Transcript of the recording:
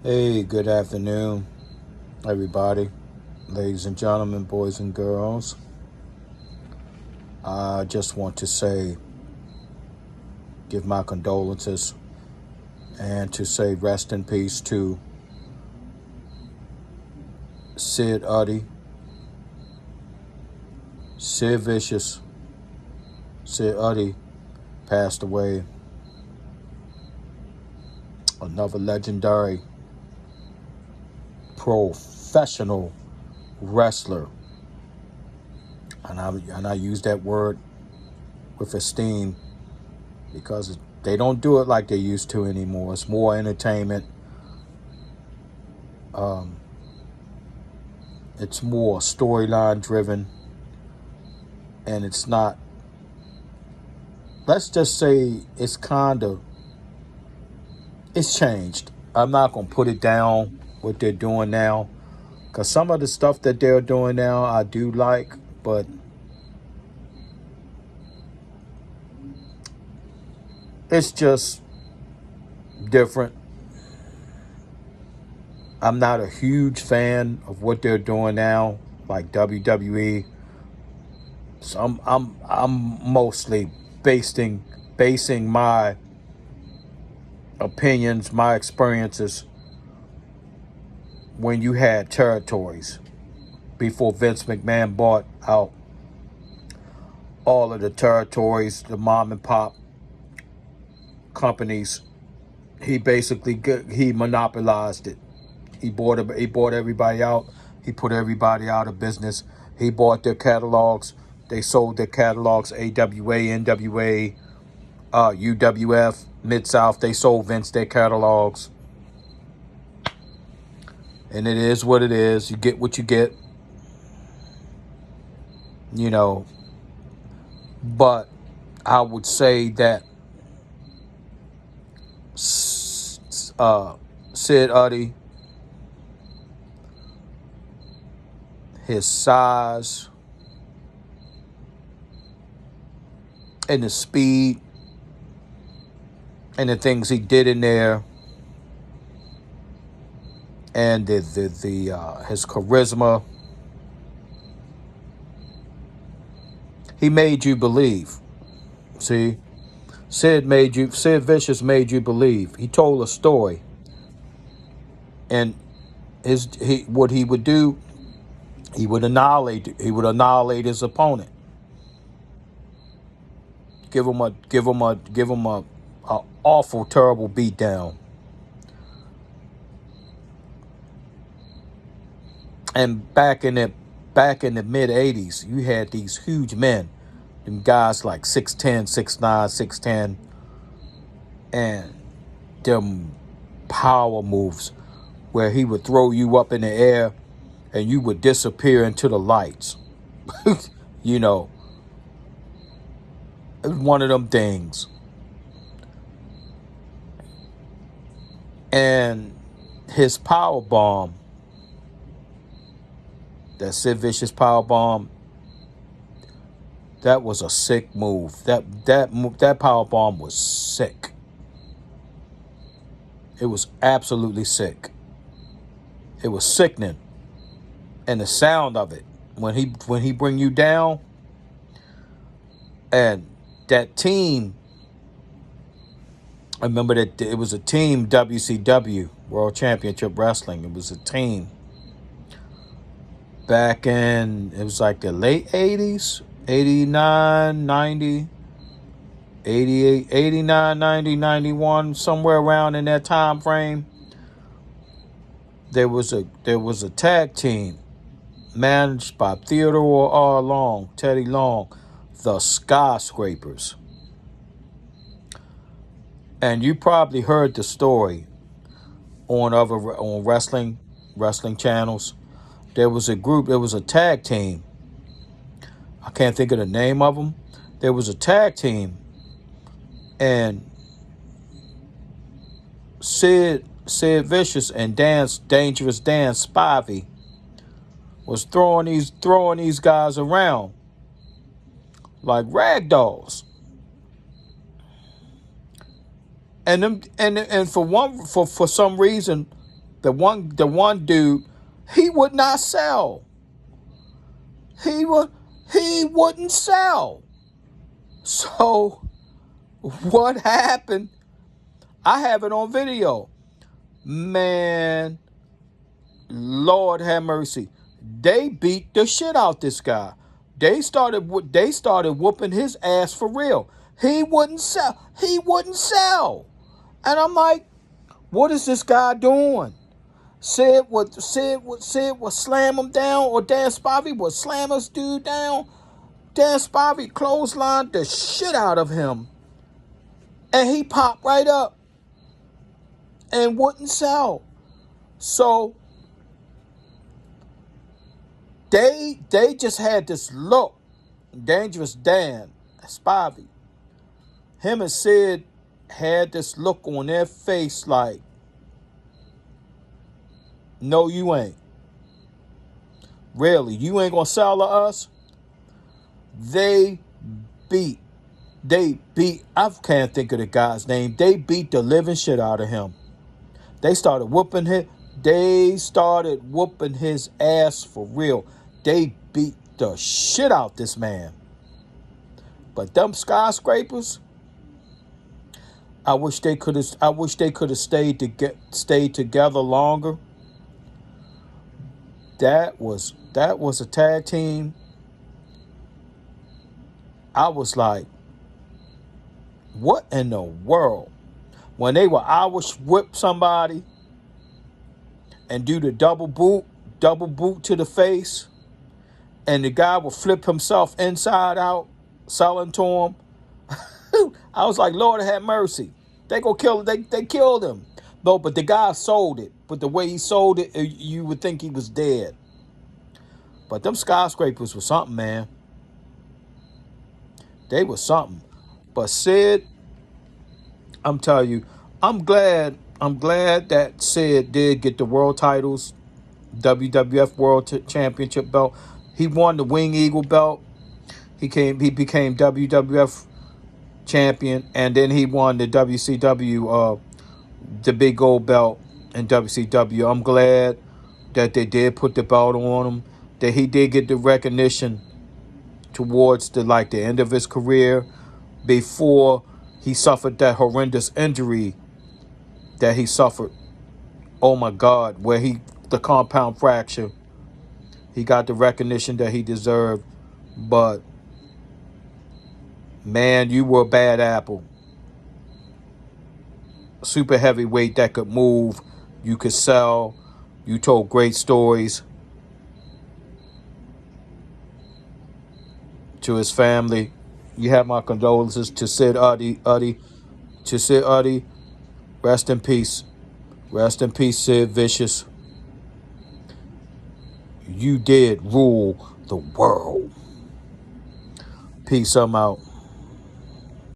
Hey, good afternoon, everybody, ladies and gentlemen, boys and girls. I just want to give my condolences and to say rest in peace to Sid Eudy, Sid Vicious. Sid Eudy passed away, another legendary professional wrestler. And I use that word with esteem because they don't do it like they used to anymore. It's more entertainment. It's more storyline driven, and it's not. Let's just say it's changed. I'm not gonna put it down what they're doing now, because some of the stuff that they're doing now I do like, but it's just different. I'm not a huge fan of what they're doing now, like WWE. So I'm mostly basing my opinions, my experiences when you had territories before Vince McMahon bought out all of the territories, the mom and pop companies. He monopolized it. He bought everybody out. He put everybody out of business. He bought their catalogs. They sold their catalogs. AWA, NWA, UWF, Mid South. They sold Vince their catalogs. And it is what it is. You get what you get. You know. But I would say that Sid Eudy, his size and the speed and the things he did in there, and his charisma, he made you believe. See, Sid Vicious made you believe. He told a story, and what he would do, he would annihilate his opponent. Give him a awful, terrible beatdown. And back in the mid '80s, you had these huge men, them guys like 6'10", 6'9", 6'10", and them power moves where he would throw you up in the air and you would disappear into the lights. You know, it was one of them things. And his power bomb, that Sid Vicious power bomb, that was a sick move. That power bomb was sick. It was absolutely sick. It was sickening, and the sound of it when he bring you down, and that team. I remember that it was a team, WCW, World Championship Wrestling. It was a team back in, it was like the late 80s, 89, 90, 88, 89, 90, 91, somewhere around in that time frame. There was a tag team managed by Theodore R. Long, Teddy Long, the Skyscrapers. And you probably heard the story on wrestling channels. There was a tag team. I can't think of the name of them. There was a tag team, and Sid Vicious and Dangerous Dan Spivey was throwing these guys around like rag dolls. And for some reason, The one dude, he would not sell. He wouldn't sell. So what happened? I have it on video. Man, Lord have mercy. They beat the shit out this guy. They started whooping his ass for real. He wouldn't sell. He wouldn't sell. And I'm like, what is this guy doing? Sid would slam him down, or Dan Spivey would slam this dude down. Dan Spivey clotheslined the shit out of him. And he popped right up and wouldn't sell. So they just had this look. Dangerous Dan Spivey. Him and Sid had this look on their face like, no, you ain't. Really, you ain't gonna sell to us? They beat, I can't think of the guy's name. They beat the living shit out of him. They started whooping his ass for real. They beat the shit out this man. But them skyscrapers, I wish they could have stayed together longer. That was a tag team. I was like, what in the world? When they will Irish whip somebody and do the double boot to the face, and the guy will flip himself inside out, selling to him. I was like, Lord have mercy. They killed him. No, but the guy sold it. But the way he sold it, you would think he was dead. But them skyscrapers were something, man. They were something. But Sid, I'm telling you, I'm glad that Sid did get the world titles, WWF World Championship belt. He won the Wing Eagle belt. He became WWF champion, and then he won the WCW, the big gold belt in WCW. I'm glad that they did put the belt on him, that he did get the recognition towards the end of his career, before he suffered that horrendous injury that he suffered. Oh my God, where the compound fracture. He got the recognition that he deserved, but man, you were a bad apple. Super heavyweight that could move, you could sell, you told great stories. To his family, you have my condolences. To Sid Eudy, rest in peace. Rest in peace, Sid Vicious. You did rule the world. Peace, I'm out.